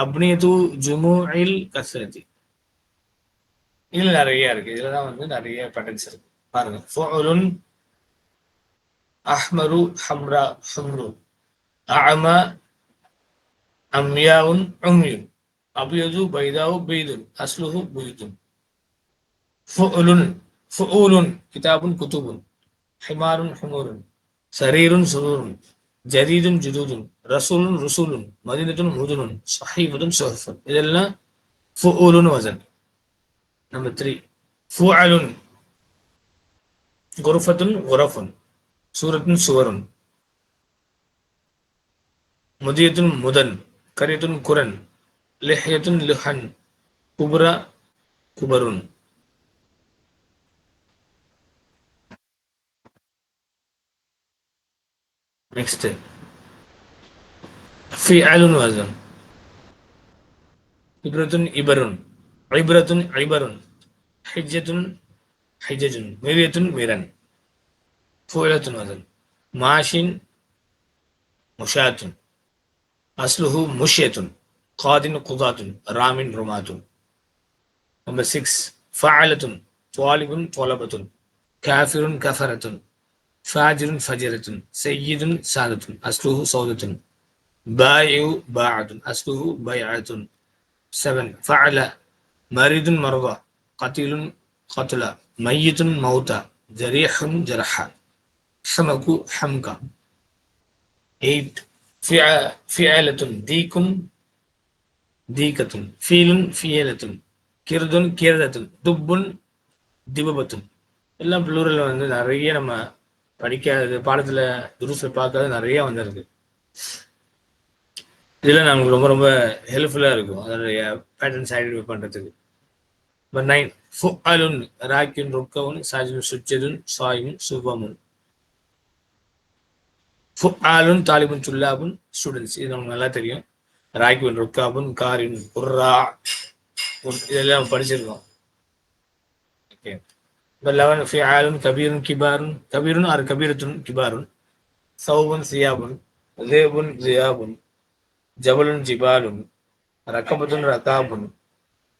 அப்னியது ஜுமுஇல் கஸ்ரதி. இதுல நிறைய இருக்கு. இதுலதான் வந்து நிறைய பேட்டர்ன்ஸ் இருக்கு. பாருங்க, ஃபுஉலுன், அஹ்மரு, ஹம்ரா, ஹும்ரு, அஅமா, அம்யாவுன், உம்யுன், அபியது, பைதாவு, பீதுன், அஸ்லுஹு, புய்துன். ஃபுஉலுன், ஃபுஊலுன், கிதாபுன், குதுபுன், ஹிமாருன், ஹுமுருன், சரீருன், சுரூருன், ஜதீதுன், ஜுதூதுன், ரசூலுன், ருசூலுன், மதீனத்துன், முதுனுன், ஸஹீஃபத்துன், ஸுஹுஃபுன். இதெல்லாம் ஃபுஊலுன் வசன். நம்பர் 3, ஃபுஅலுன், குர்ஃபத்துன், குரஃபுன், சூரத்துன், சுவருன், முதியத்துன், முதன், கரியத்துன், குரன், லிஹ்யத்துன், லுஹன், குப்ரா, குபருன். நெக்ஸ்ட் ஃபிஅலுன் வசன். இப்ரத்துன், இபருன், ஐப்ரத்துன், ஐபருன், ஹிஜ்ஜத்துன், ஹிஜஜுன், மிரியத்துன், மிரன். ஃபுஅலத்துன் வசன். மாஷின், முஷாத்துன், அஸ்லுஹு முஷ்யத்துன், காதின், குதாத்துன், ராமின், ருமாத்துன். நம்பர் 6, ஃபஅலத்துன், துவாலிபுன், தொலபத்துன், காஃபிருன், கஃபரத்துன், ஃபாஜிருன், ஃபஜரத்துன், சய்யிதுன், சாதத்துன், அஸ்லுஹு சௌதத்துன், பாயிஉ, பாஅத்துன், அஸ்லுஹு பைஅத்துன். 7, ஃபஅல, மரிதுன், மர்தா, கத்தீலுன், கத்லா, மையித்துன், மௌதா, ஜரீஹுன், ஜரஹா, ஹமகு, ஹம்கா. 8, ஃபிஅலத்துன், தீக்குன், தீகத்துன், ஃபீலுன், ஃபியலத்துன், கிர்துன், கிர்தத்துன், துப்புன், திபபத்துன். எல்லாம் ப்ளூரல் வந்து நிறைய நம்ம படிக்காதது, பாடத்துல துருசுல பார்க்காத நிறைய வந்திருக்கு. இதெல்லாம் நமக்கு ரொம்ப ரொம்ப ஹெல்ப்ஃபுல்லா இருக்கும் அதனுடைய பேட்டர்ன்ஸ் ஐடென்டிஃபை பண்றதுக்கு. நம்பர் 9, ஃபுஅலுன், ராக்கின், ருக்கவுன், சாஜிதுன், சுஜ்ஜதுன், சாயிமுன், சுபமுன். ஃபுஆலுன், தாலிபுன், துல்லாபுன், ஸ்டூடெண்ட்ஸ். இது நமக்கு நல்லா தெரியும். ராக்கின், ருக்காபுன், காரின், குர்ரா, இதெல்லாம் படிச்சிருக்கோம். ஓகே. நம்பர் 11, ஃபிஆலுன், கபீருன், கிபாருன், கபீருன் ஆர் கபீரத்துன், கிபாருன், சௌபுன், சியாபுன், ذئبுன், ذியாபுன், ஜபலுன், ஜிபாலுன், ரகபத்துன், ரகாபுன்,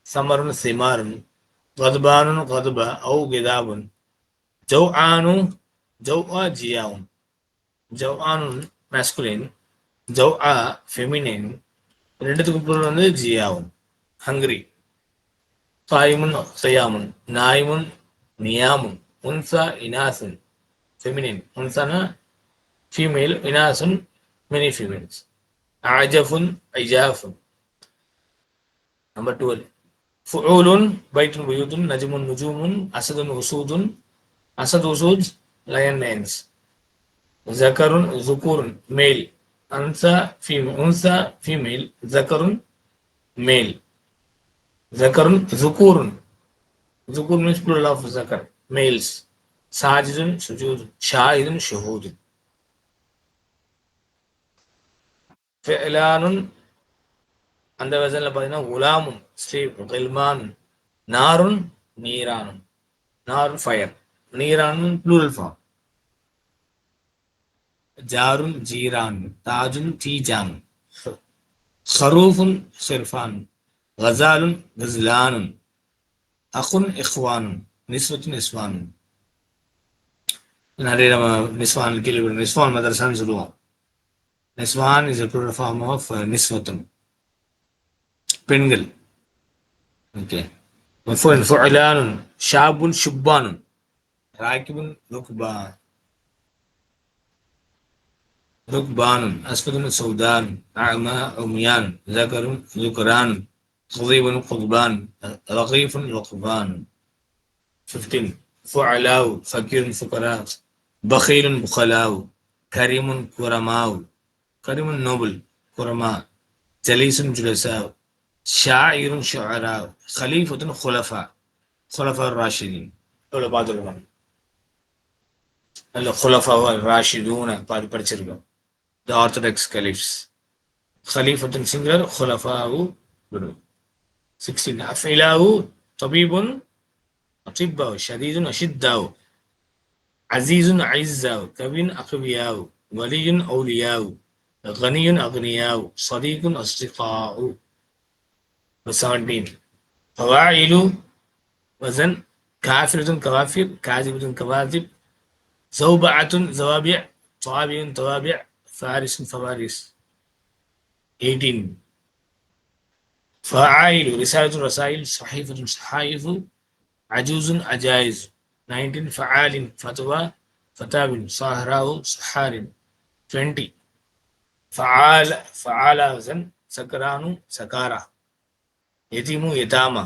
சமருன், சிமாருன், கதுபானுன், கதுபா அவு கிதாபுன், ஜௌஆனு, ஜௌஆ, ஜியாவுன். ஜௌஆனுன் மேஸ்குலின், ஜௌஆ ஃபெமினின். ரெண்டுத்துக்கு பொருள் வந்து ஜியாவுன், ஹங்கிரி. சாயிமுன், சயாமுன், நாயிமுன், நியாமுன், உன்சா, இனாசுன், ஃபெமினின். உன்சானா ஃபீமேல், இனாசுன் மெனி ஃபீமேல்ஸ். அஜஃபுன், ஐஜாஃபுன். நம்பர் 12, ஃபுஊலுன், பைத்துன், புயூத்துன், நஜ்முன், நுஜூமுன், அசதுன், உசூதுன், அசத், உசூத், லயன், லைன்ஸ். ஜக்கருன், ஜுக்கூருன், மேல். அன்சா, ஃபீமேல். உன்சா, ஃபீமேல். ஜக்கருன், மேல். ஜக்கருன், ஜுக்கூருன். ஜுக்கூர் means plural of zakar, males. சாஜிதுன், சுஜூதுன், ஷாஹிதுன், ஷுஹூதுன். ஃபிஅலானுன், அந்த வசனில் பார்த்தீங்கன்னா குலாமுன், ஸ்லீவ், கில்மான், நாருன், நீரானுன். நாருன் ஃபயர், நீரானுன் ப்ளூரல் ஃபார்ம். ஜாருன், ஜீரான், தாஜுன், தீஜான், ஹரூஃபுன், ஷிர்ஃபான், கஸாலுன், கஸ்லானுன், அகுன், இஹ்வானுன், நிஸ்வத்துன், நிஸ்வானுன். நிறைய நம்ம நிஸ்வான் கேள்விப்படும். நிஸ்வான் மதரசான்னு சொல்லுவோம். நிஸ்வான் is a plural form of நிஸ்வத்துன், பெண்கள். ஓகே. ஃபுஅலானுன், ஷாபுன், ஷுப்பானுன், ராக்கிபுன், ருக்பான், ருக்பானுன், அஸ்வதுன், சௌதான், அஅமா, உம்யான், ذكرுன், ذكران, குதீபுன், குத்பான், ரகீஃபுன், ரக்பான். 15, ஃபுஅலாவு, ஃபகீருன், ஃபுகரா, பகீலுன், புகலாவு, கரீமுன், குரமாவு. கரீமுன் நோபல், குரமா, ஜலீசுன், ஜுலசாவு, ஷாயிருன், ஷுஅராவு, கலீஃபத்துன், குலஃபா, குலஃபா ராஷிதீன். இவ்வளோ பார்த்துருக்கோம். அல்ல குலஃபா ராஷிதூன பார்த்து படிச்சிருக்கோம். த orthodox கலீஃப்ஸ். خليفة سنجلر خلفاء plural. 16, أفعلاء طبيب أطباء شديد أشداء عزيز أعزاء كبير أقوياء ولي أولياء غني أغنياء صديق أصدقاء. 17. فواعل وزن كافرة كوافر كاذبة كواذب زوبعة زوابع طوابع توابع فارس فوارس. 18. فعائل رسالة رسائل صحيفة صحائف عجوز عجائز. 19. فعال فتوى فتاو صهراء صحار. 20. فعال وزن سكران سكارى يتيم يتامى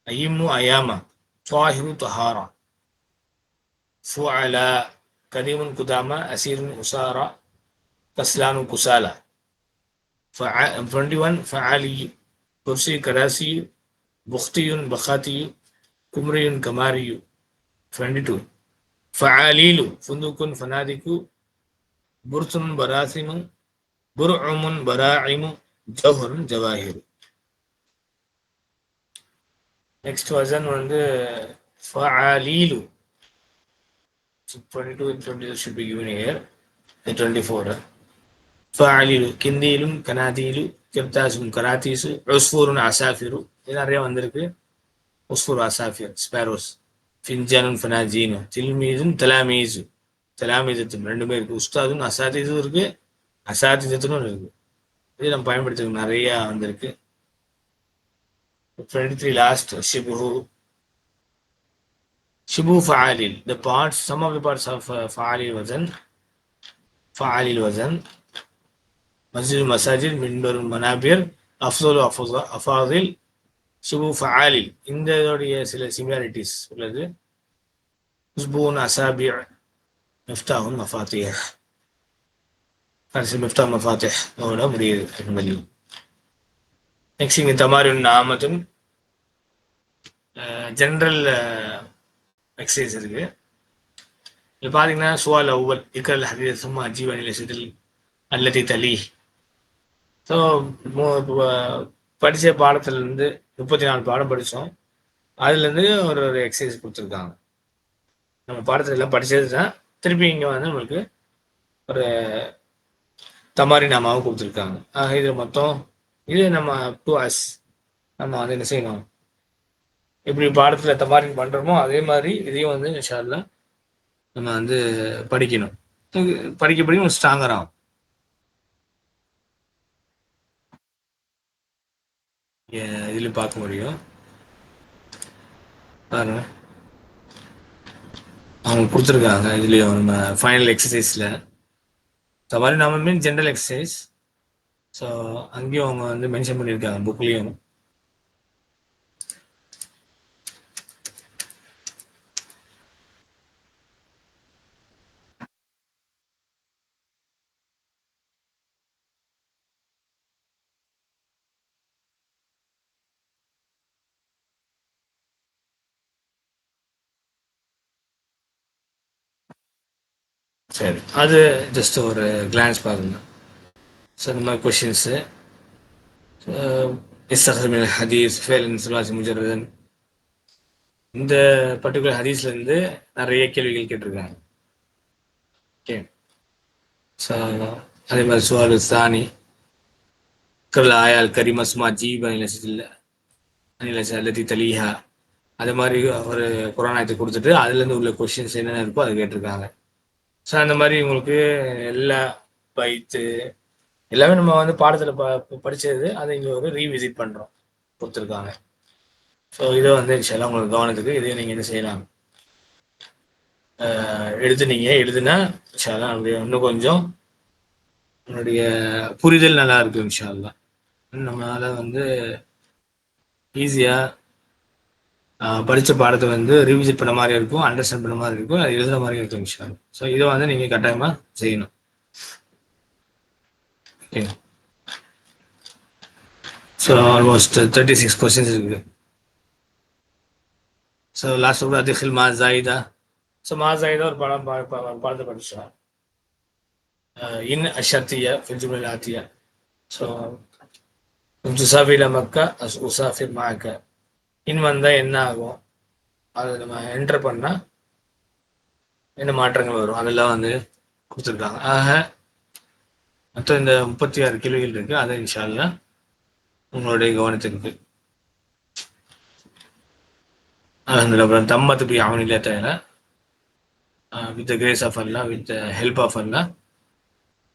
أيم أيامى طاهر طهارى. فعلاء كريم قدامى أسير أسارى كسلان كسالى. 21. فعالي كرسي كراسي بختي بخاتي كمري كماري. 22. فعاليل فندق فنادق برسم براسم برعم براعم jauhar Jawahir. Next Vasan வந்து ஃபஅலீலு. 22 and 22 should be given here. The 24. ஃபஅலீலு கிந்தீலும் கனாதீலு கிர்தாசும் கராத்தீசு உஸ்ஃபூருன் அசாஃபிரு. இது நிறைய வந்திருக்கு. உஸ்ஃபூர் அசாஃபிர் ஸ்பேரோஸ். ஃபின்ஜானுன் ஃபனாஜீனு தில்மீதுன் தலாமீசு தலாமீதத்தும் ரெண்டுமே இருக்கு. உஸ்தாதும் அசாதீசும் இருக்கு, அசாதிதத்தும் இருக்கு. இது நம்ம பயன்படுத்த நிறைய வந்திருக்கு. 23 last Shibu ஃபஆலில். The parts, some of the parts of ஃபஆலில் Vasan மஸ்ஜித் மசாஜித் மின்பர் மனாபிர் அஃதல் அஃபாதில் ஷிபு ஃபஆலில். இந்த இதோடைய சில சிமிலாரிட்டிஸ் உள்ளது. உஸ்பூன் அசாபி மிஃப்தாஹுன் மஃபாத்திஹ். கடைசி மிஃப்தாஹ் மஃபாத்திஹ் அதோட முடியுது. நெக்ஸ்ட் இங்கே தமாரின் நாமத்தும் ஜென்ரல் எக்ஸசைஸ் இருக்கு. இது பார்த்தீங்கன்னா சுவால் அவ்வல் இக்கல் ஹதீஸ் சும்மா ஜீவன் நிலசத்தில் அல்லதி தலி. ஸோ படித்த பாடத்துலேருந்து 34 பாடம் படித்தோம். அதுலேருந்து ஒரு எக்ஸசைஸ் கொடுத்துருக்காங்க. நம்ம பாடத்தில் எல்லாம் படித்தது தான். திருப்பி இங்கே வந்து நம்மளுக்கு ஒரு தமாரி நாமாவும் கொடுத்துருக்காங்க. இது மொத்தம் இது நம்ம 2 hours நம்ம வந்து என்ன செய்யணும், எப்படி பாடத்தில் தமாரின் பண்ணுறோமோ அதே மாதிரி இதையும் வந்து இன்ஷா அல்லாஹ் நம்ம வந்து படிக்கணும். படிக்க ஸ்ட்ராங்கர் ஆகும். இதில் பார்க்க முடியும் பாருங்க, அவங்க கொடுத்துருக்காங்க. இதுலேயும் நம்ம ஃபைனல் எக்ஸசைஸில் தமாரி நாம மீன் ஜென்ரல் எக்ஸசைஸ். ஸோ அங்கேயும் அவங்க வந்து மென்ஷன் பண்ணியிருக்காங்க புக்லேயும். சரி, அது ஜஸ்ட் ஒரு கிளான்ஸ் பாருங்க. ஸோ இந்த மாதிரி கொஷின்ஸு இஸ்தஹ்மின் ஹதீஸ் ஃபேலன் சுலாசி முஜர்ரதன், இந்த பர்டிகுலர் ஹதீஸ்லேருந்து நிறைய கேள்விகள் கேட்டிருக்காங்க. ஓகே, ஸோ அதே மாதிரி சுவாலு சானி கல் ஆயால் கரிமஸ்மா ஜீப் அல்லதி தலீஹா, அது மாதிரி ஒரு குரானாயத்தை கொடுத்துட்டு அதுலேருந்து உள்ள கொஷின்ஸ் என்னென்ன இருக்கோ அதை கேட்டிருக்காங்க. ஸோ அந்த மாதிரி உங்களுக்கு எல்லா பைத்து எல்லாமே நம்ம வந்து பாடத்தில் படித்தது அதை இங்கே ஒரு ரீவிசிட் பண்ணுறோம் கொடுத்துருக்காங்க. ஸோ இதை வந்து இன்ஷால்லா உங்களுக்கு கவனத்துக்கு இதையும் நீங்கள் என்ன செய்யலாம், எழுதுனா இன்ஷால்லா இன்னும் கொஞ்சம் உன்னுடைய புரிதல் நல்லா இருக்கும். இன்ஷால்லா நம்மளால வந்து ஈஸியாக படித்த பாடத்தை வந்து ரிவிசிட் பண்ண மாதிரி இருக்கும், அண்டர்ஸ்டாண்ட் பண்ண மாதிரி இருக்கும், அது எழுதுகிற மாதிரி இருக்கும் இன்ஷால்லா. ஸோ இதை வந்து நீங்கள் கட்டாயமாக செய்யணும். ஓகே, ஸோ ஆல்மோஸ்ட் 36 கொஸ்டின்ஸ் இருக்குது. ஸோ லாஸ்ட் கூட அதில் மா ஜாயிதா. ஸோ மா ஜாயிதா ஒரு பாடத்தை படித்தோம். இன் அஷர்த்தியா ஃபில் ஆத்தியா. ஸோ துசாஃபில மக்கா உசாஃபிர் மாக்க. இன் வந்தால் என்ன ஆகும், அதை நம்ம என்டர் பண்ணால் என்ன மாற்றங்கள் வரும், அதெல்லாம் வந்து கொடுத்துருக்காங்க. ஆக மொத்தம் இந்த 36 கேள்விகள் இருக்குது. அதை இன்ஷா அல்லாஹ் உங்களுடைய கவனத்திற்கு. அல்ஹம்துலில்லாஹ். அப்புறம் தம்மத் பி அவுனில்லாஹி தஆலா, with the grace of Allah, with the help of Allah,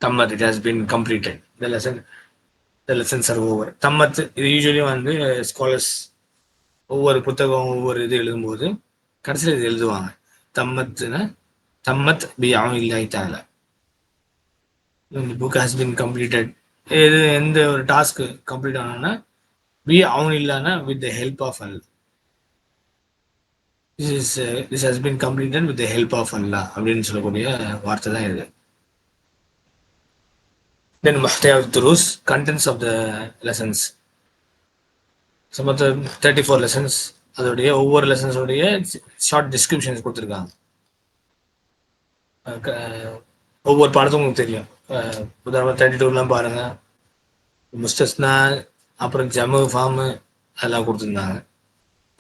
தம்மத், it has been completed. The lessons are over. தம்மத் இது யூசுவலி வந்து ஸ்காலர்ஸ் ஒவ்வொரு புத்தகம் ஒவ்வொரு இது எழுதும்போது கடைசியில் இது எழுதுவாங்க. தம்மத்னா தம்மத் பி அவுனில்லாஹி தஆலா, the book has been completed. இது எந்த ஒரு டாஸ்க் கம்ப்ளீட் ஆனோம்னா பி அவுனில்லாஹ்னா with the help of Allah. This has been completed with the help of Allah அப்படின்னு சொல்லக்கூடிய வார்த்தை தான் இது. Then muhtawiyat durus, contents of the lessons. Some of the 34 lessons, அதோடைய ஒவ்வொரு லெசன்ஸோடைய ஷார்ட் டிஸ்கிரிப்ஷன்ஸ் கொடுத்துருக்காங்க. ஒவ்வொரு பாடத்தும் உங்களுக்கு தெரியும். உதாரணம் 32லாம் பாருங்க, முஸ்தஸ்னா, அப்புறம் ஜமு ஃபார்மு அதெல்லாம் கொடுத்துருந்தாங்க.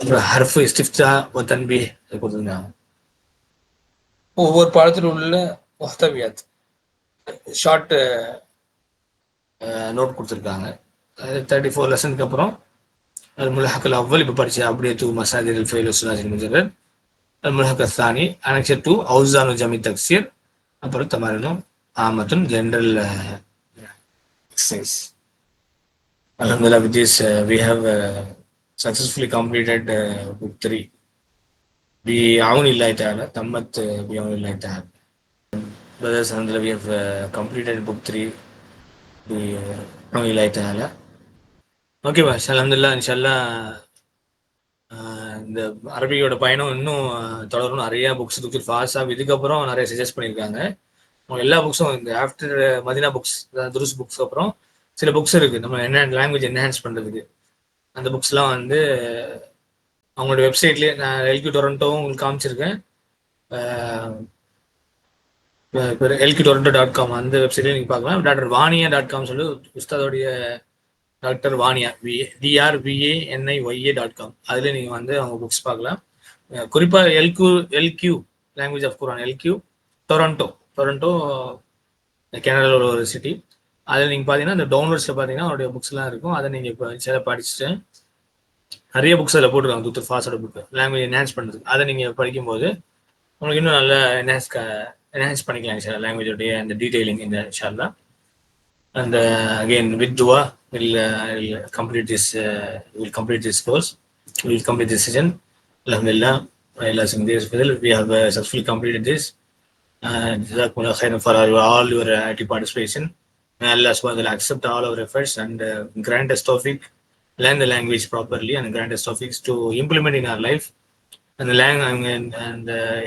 அப்புறம் ஹர்ஃப் இஸ்திஃப்தா ஒ தன்பீஹ் அது கொடுத்துருந்தாங்க. ஒவ்வொரு பாடத்தில் உள்ள முஹ்தவியாத் ஷார்ட் நோட் கொடுத்துருக்காங்க. 34 லெசனுக்கு அப்புறம் الملحق الأول இப்போ படிச்ச அப்படியே டூ மசாதிர் الفعل والثلاثي المجرد. الملحق الثاني annexure 2 أوزان جمع تكسير. அப்புறம் தமாரினும் ஆமத்துன் general exercise. Alhamdulillah, with this we have successfully completed book 3 bi'awnillahi ta'ala, tammat bi'awnillahi ta'ala. Brothers, alhamdulillah, we have completed book 3 bi'awnillahi ta'ala. Okay பாஷ், அல்ஹம்துலில்லாஹ். இன்ஷால்லாஹ் இந்த அரபியோட பயணம் இன்னும் தொடரும். நிறைய புக்ஸ் துக்கிர் ஃபாஸாக இதுக்கப்புறம் நிறைய சஜஸ்ட் பண்ணியிருக்காங்க. அவங்க எல்லா புக்ஸும் இந்த after Medina books, Druze books அப்புறம் சில புக்ஸ் இருக்குது நம்ம என்ன லாங்குவேஜ் என்ஹான்ஸ் பண்ணுறதுக்கு. அந்த புக்ஸ்லாம் வந்து அவங்களோட வெப்சைட்லேயே நான் எல்கியூ டொரண்டோவும் உங்களுக்கு காமிச்சிருக்கேன். elqtorrento.com அந்த வெப்சைட்லேயே நீங்கள் பார்க்கலாம். drvania.com சொல்லி உஸ்தாதோடைய டாக்டர் வானியா DRVANIYA.com அதில் நீங்கள் வந்து அவங்க புக்ஸ் பார்க்கலாம். குறிப்பாக LQ language of Quran, LQ Toronto கனடாவில் ஒரு சிட்டி. அதில் நீங்கள் பார்த்தீங்கன்னா அந்த டவுன்லோட்ஸில் பார்த்தீங்கன்னா அவருடைய புக்ஸ்லாம் இருக்கும். அதை நீங்கள் இப்போ சில படிச்சுட்டு நிறைய புக்ஸ் அதில் போட்டுருக்காங்க. துத்து ஃபாஸோட புக்கு லாங்குவேஜ் என்ஹான்ஸ் பண்ணுறது. அதை நீங்கள் படிக்கும்போது உங்களுக்கு இன்னும் நல்லா என்ஹான்ஸ் பண்ணிக்கலாம் சார் லாங்குவேஜோடைய அந்த டீட்டெயிலிங் இந்த இன்ஷாஅல்லாஹ். And again, with dua, we'll complete this course. We'll complete this session. Alhamdulillah, we have successfully completed this. Jazakumullah khairan for all your active participation. May Allah subhanahu wa ta'ala accept all our efforts and grant us tawfiq, learn the language properly, and grant us tawfiq to implement in our life, and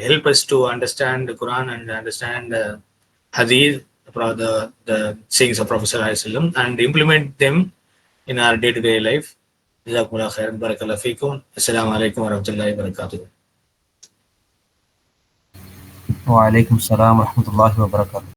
help us to understand the Quran and understand Hadith, the sayings of Prophet Sallallahu Alaihi Wasallam, and implement them in our day-to-day life. Jazakumullah khairan, barakallahu feekum. Assalamu alaikum wa rahmatullahi wa barakatuh. Wa alaikum salam wa rahmatullahi wa barakatuh.